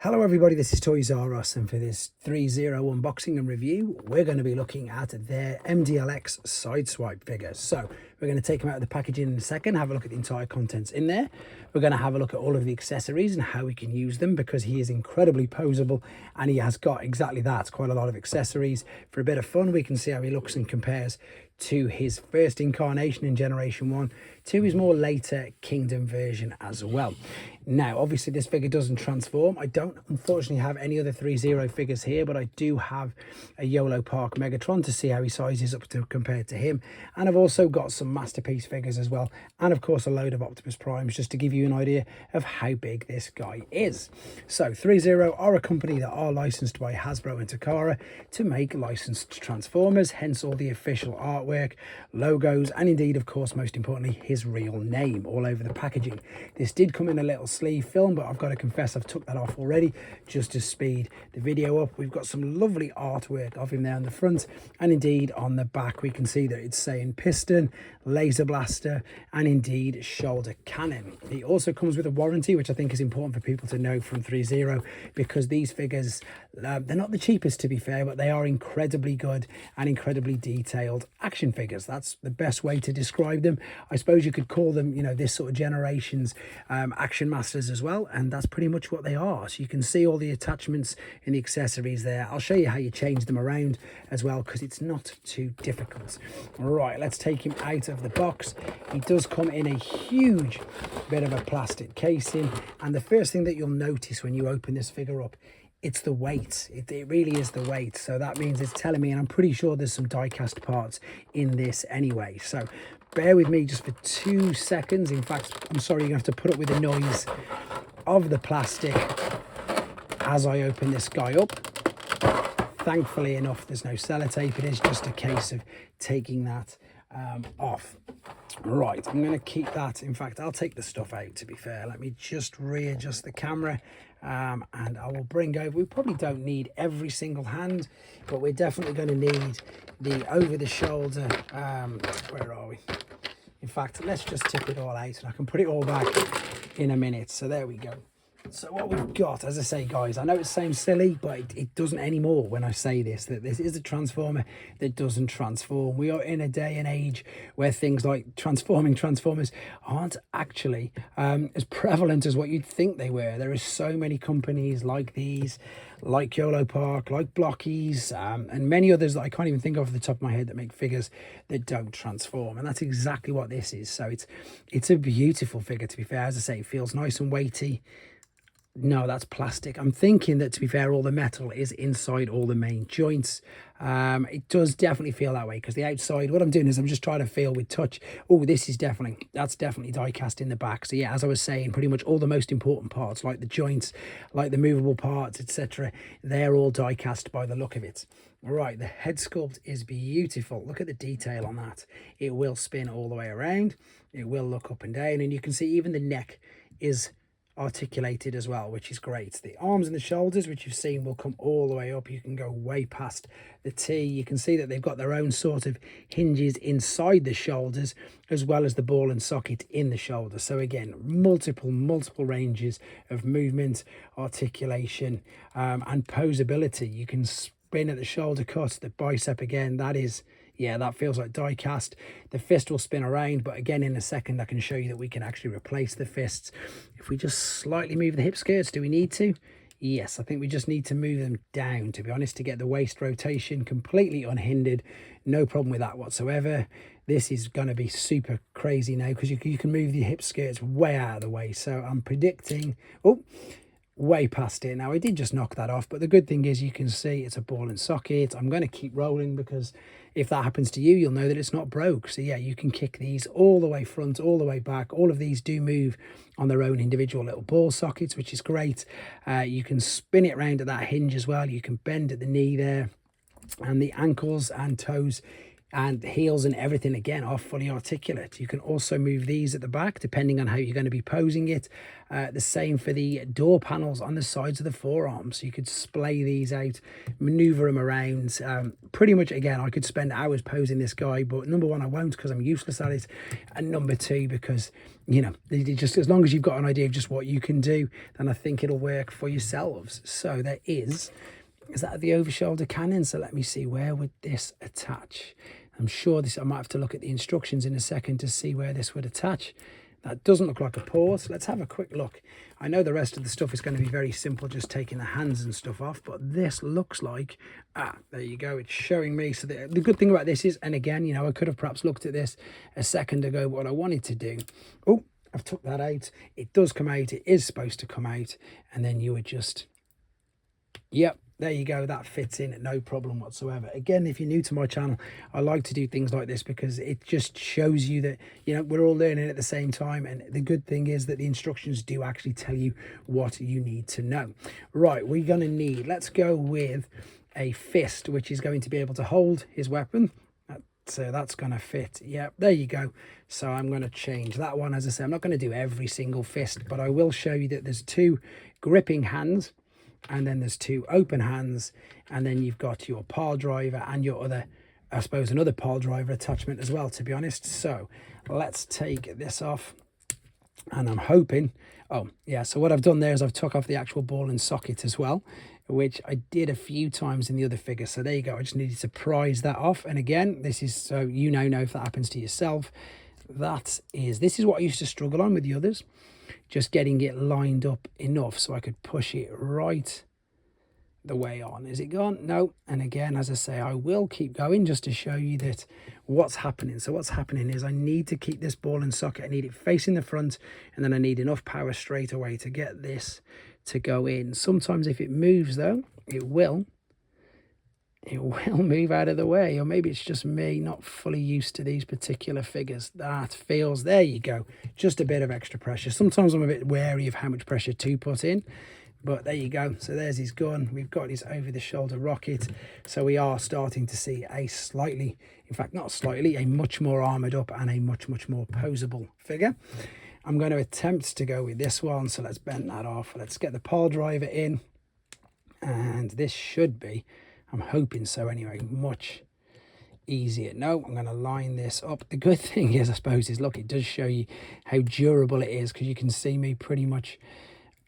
Hello everybody, this is Toysareruss, and for this Threezero unboxing and review, we're going to be looking at their mdlx sideswipe figures. So we're going to take them out of the packaging in a second, have a look at the entire contents in there. We're going to have a look at all of the accessories and how we can use them, because he is incredibly posable and he has got exactly that, quite a lot of accessories. For a bit of fun, we can see how he looks and compares to his first incarnation in Generation 1, to his more later Kingdom version as well. Now, obviously, this figure doesn't transform. I don't, unfortunately, have any other Threezero figures here, but I do have a YOLO Park Megatron to see how he sizes up to compared to him. And I've also got some Masterpiece figures as well, and of course, a load of Optimus Primes, just to give you an idea of how big this guy is. So, Threezero are a company that are licensed by Hasbro and Takara to make licensed Transformers, hence all the official artwork, logos, and indeed, of course, most importantly, his real name all over the packaging. This did come in a little sleeve film, but I've got to confess I've took that off already just to speed the video up. We've got some lovely artwork of him there on the front, and indeed on the back we can see that it's saying piston, laser blaster, and indeed shoulder cannon. He also comes with a warranty, which I think is important for people to know from Threezero, because these figures, they're not the cheapest, to be fair, but they are incredibly good and incredibly detailed action figures. That's the best way to describe them. I suppose you could call them, you know, this sort of generation's action masters as well, and that's pretty much what they are. So you can see all the attachments and the accessories there. I'll show you how you change them around as well, because it's not too difficult. All right, let's take him out of the box. He does come in a huge bit of a plastic casing, and the first thing that you'll notice when you open this figure up, it's the weight. It really is the weight. So that means it's telling me, and I'm pretty sure there's some die cast parts in this anyway. So bear with me just for 2 seconds. In fact, I'm sorry, you're gonna have to put up with the noise of the plastic as I open this guy up. Thankfully enough, there's no sellotape. It is just a case of taking that off. Right, I'm going to keep that. In fact, I'll take the stuff out, to be fair. Let me just readjust the camera, and I will bring over. We probably don't need every single hand, but we're definitely going to need the over-the-shoulder. Where are we? In fact, let's just tip it all out, and I can put it all back in a minute. So there we go. So what we've got, as I say, guys, I know it sounds silly, but it doesn't anymore when I say this, that this is a Transformer that doesn't transform. We are in a day and age where things like transforming Transformers aren't actually as prevalent as what you'd think they were. There are so many companies like these, like YOLO Park, like Blockies, and many others that I can't even think of off the top of my head that make figures that don't transform. And that's exactly what this is. So it's a beautiful figure, to be fair. As I say, it feels nice and weighty. No, that's plastic. I'm thinking that, to be fair, all the metal is inside all the main joints. It does definitely feel that way, because the outside, what I'm doing is I'm just trying to feel with touch. Oh, that's definitely die cast in the back. So yeah, as I was saying, pretty much all the most important parts, like the joints, like the movable parts, etc., they're all die cast by the look of it. All right, the head sculpt is beautiful. Look at the detail on that. It will spin all the way around. It will look up and down, and you can see even the neck is articulated as well, which is great. The arms and the shoulders, which you've seen, will come all the way up. You can go way past the T. You can see that they've got their own sort of hinges inside the shoulders, as well as the ball and socket in the shoulder. So again, multiple ranges of movement, articulation, and posability. You can spin at the shoulder cut, the bicep again, that is, yeah, that feels like die cast. The fist will spin around, but again, in a second, I can show you that we can actually replace the fists. If we just slightly move the hip skirts, do we need to? Yes, I think we just need to move them down, to be honest, to get the waist rotation completely unhindered. No problem with that whatsoever. This is going to be super crazy now, because you can move the hip skirts way out of the way. So I'm predicting, oh, way past it. Now, I did just knock that off, but the good thing is you can see it's a ball and socket. I'm going to keep rolling, because if that happens to you, you'll know that it's not broke. So yeah, you can kick these all the way front, all the way back. All of these do move on their own individual little ball sockets, which is great. You can spin it around at that hinge as well. You can bend at the knee there, and the ankles and toes and heels and everything again are fully articulate. You can also move these at the back depending on how you're going to be posing it. The same for the door panels on the sides of the forearms. So you could splay these out, maneuver them around. Pretty much, again, I could spend hours posing this guy, but number one, I won't because I'm useless at it, and number two, because, you know, just as long as you've got an idea of just what you can do, then I think it'll work for yourselves. So there is that the over shoulder cannon. So let me see, where would this attach? I'm sure this, I might have to look at the instructions in a second to see where this would attach. That doesn't look like a port. Let's have a quick look. I know the rest of the stuff is going to be very simple, just taking the hands and stuff off, but this looks like, there you go, it's showing me. So the good thing about this is, and again, you know, I could have perhaps looked at this a second ago, what I wanted to do. Oh, I've took that out. It does come out. It is supposed to come out, and then you would just, yep, there you go, that fits in, no problem whatsoever. Again, if you're new to my channel, I like to do things like this because it just shows you that, you know, we're all learning at the same time. And the good thing is that the instructions do actually tell you what you need to know. Right, we're going to need, let's go with a fist, which is going to be able to hold his weapon. So that's going to fit. Yeah, there you go. So I'm going to change that one. As I say, I'm not going to do every single fist, but I will show you that there's two gripping hands, and then there's two open hands, and then you've got your pile driver and your other, I suppose, another pile driver attachment as well, to be honest. So let's take this off, and I'm hoping, oh yeah, so what I've done there is I've took off the actual ball and socket as well, which I did a few times in the other figure. So there you go, I just needed to prise that off. And again, this is so you know if that happens to yourself. This is what I used to struggle on with the others, just getting it lined up enough so I could push it right the way on. Is it gone? No. And again, as I say, I will keep going just to show you that what's happening. So what's happening is I need to keep this ball and socket, I need it facing the front, and then I need enough power straight away to get this to go in. Sometimes if it moves though, it will move out of the way, or maybe it's just me not fully used to these particular figures. That feels, there you go, just a bit of extra pressure. Sometimes I'm a bit wary of how much pressure to put in, but there you go. So there's his gun. We've got his over the shoulder rocket. So we are starting to see a slightly, in fact not slightly, a much more armored up and a much more posable figure. I'm going to attempt to go with this one, so let's bend that off. Let's get the pile driver in, and this should be, I'm hoping so anyway, much easier. No, I'm going to line this up. The good thing is, I suppose, is look, it does show you how durable it is, because you can see me pretty much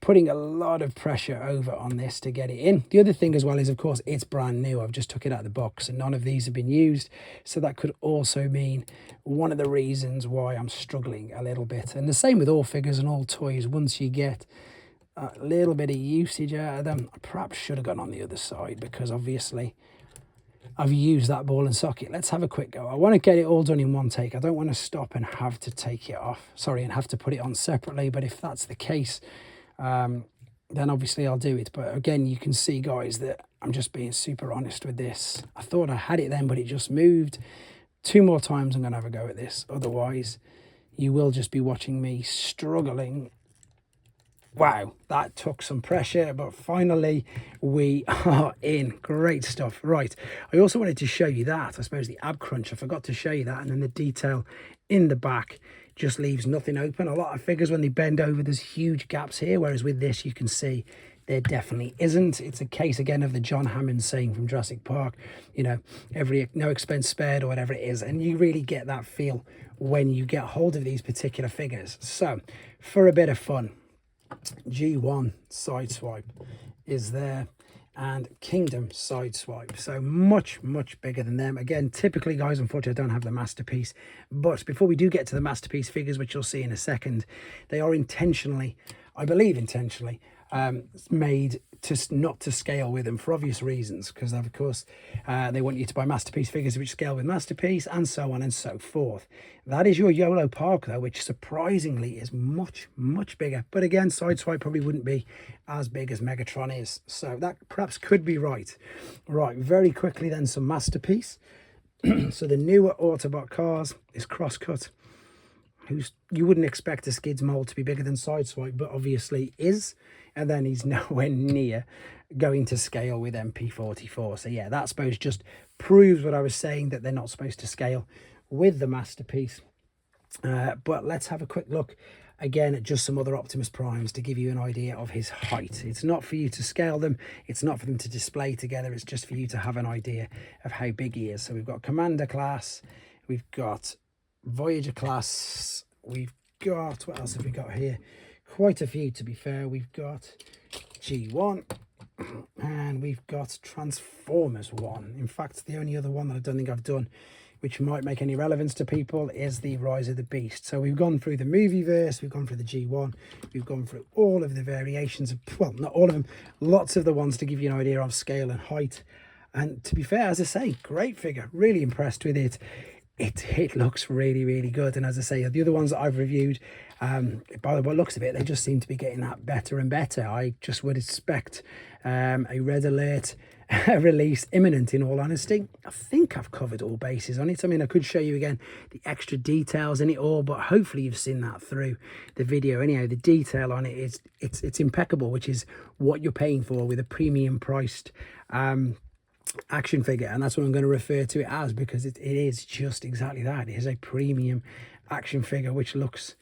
putting a lot of pressure over on this to get it in. The other thing as well is, of course, it's brand new. I've just took it out of the box and none of these have been used. So that could also mean one of the reasons why I'm struggling a little bit. And the same with all figures and all toys. Once you get a little bit of usage out of them, I perhaps should have gone on the other side, because obviously I've used that ball and socket. Let's have a quick go. I want to get it all done in one take. I don't want to stop and have to take it off. Sorry, and have to put it on separately. But if that's the case, then obviously I'll do it. But again, you can see, guys, that I'm just being super honest with this. I thought I had it then, but it just moved. 2 more times I'm going to have a go at this. Otherwise, you will just be watching me struggling. Wow, that took some pressure, but finally we are in. Great stuff. Right, I also wanted to show you that, I suppose, the ab crunch. I forgot to show you that, and then the detail in the back just leaves nothing open. A lot of figures, when they bend over, there's huge gaps here, whereas with this you can see there definitely isn't. It's a case again of the John Hammond saying from Jurassic Park, you know, no expense spared, or whatever it is. And you really get that feel when you get hold of these particular figures. So for a bit of fun, G1 sideswipe is there, and Kingdom sideswipe, so much bigger than them. Again, typically, guys, unfortunately I don't have the masterpiece, but before we do get to the masterpiece figures, which you'll see in a second, they are intentionally, I believe intentionally, made to not to scale with them for obvious reasons, because of course they want you to buy masterpiece figures which scale with masterpiece, and so on and so forth. That is your YOLO Park though, which surprisingly is much bigger, but again, sideswipe probably wouldn't be as big as Megatron is, so that perhaps could be right. Very quickly then, some masterpiece. So the newer Autobot cars is Crosscut, you wouldn't expect a Skids mold to be bigger than sideswipe, but obviously is. And then he's nowhere near going to scale with MP44. So yeah, that, I suppose, just proves what I was saying, that they're not supposed to scale with the masterpiece. But let's have a quick look again at just some other Optimus Primes to give you an idea of his height. It's not for you to scale them, it's not for them to display together, it's just for you to have an idea of how big he is. So we've got Commander class, we've got Voyager class, we've got, what else have we got here? Quite a few, to be fair. We've got G1 and we've got Transformers 1. In fact, the only other one that I don't think I've done which might make any relevance to people is the Rise of the Beast. So we've gone through the movie verse, we've gone through the G1, we've gone through all of the variations of, well, not all of them, lots of the ones to give you an idea of scale and height. And to be fair, as I say, great figure, really impressed with it. It looks really, really good. And as I say, the other ones that I've reviewed, by the looks of it, they just seem to be getting that better and better. I just would expect a red alert release imminent, in all honesty. I think I've covered all bases on it. I mean, I could show you again the extra details in it all, but hopefully you've seen that through the video. Anyhow, the detail on it is it's impeccable, which is what you're paying for with a premium priced action figure. And that's what I'm going to refer to it as, because it is just exactly that. It is a premium action figure which looks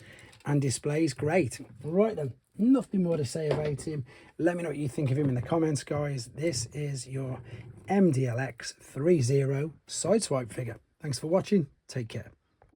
and displays great. Right then, nothing more to say about him. Let me know what you think of him in the comments, guys. This is your mdlx Threezero sideswipe figure. Thanks for watching. Take care.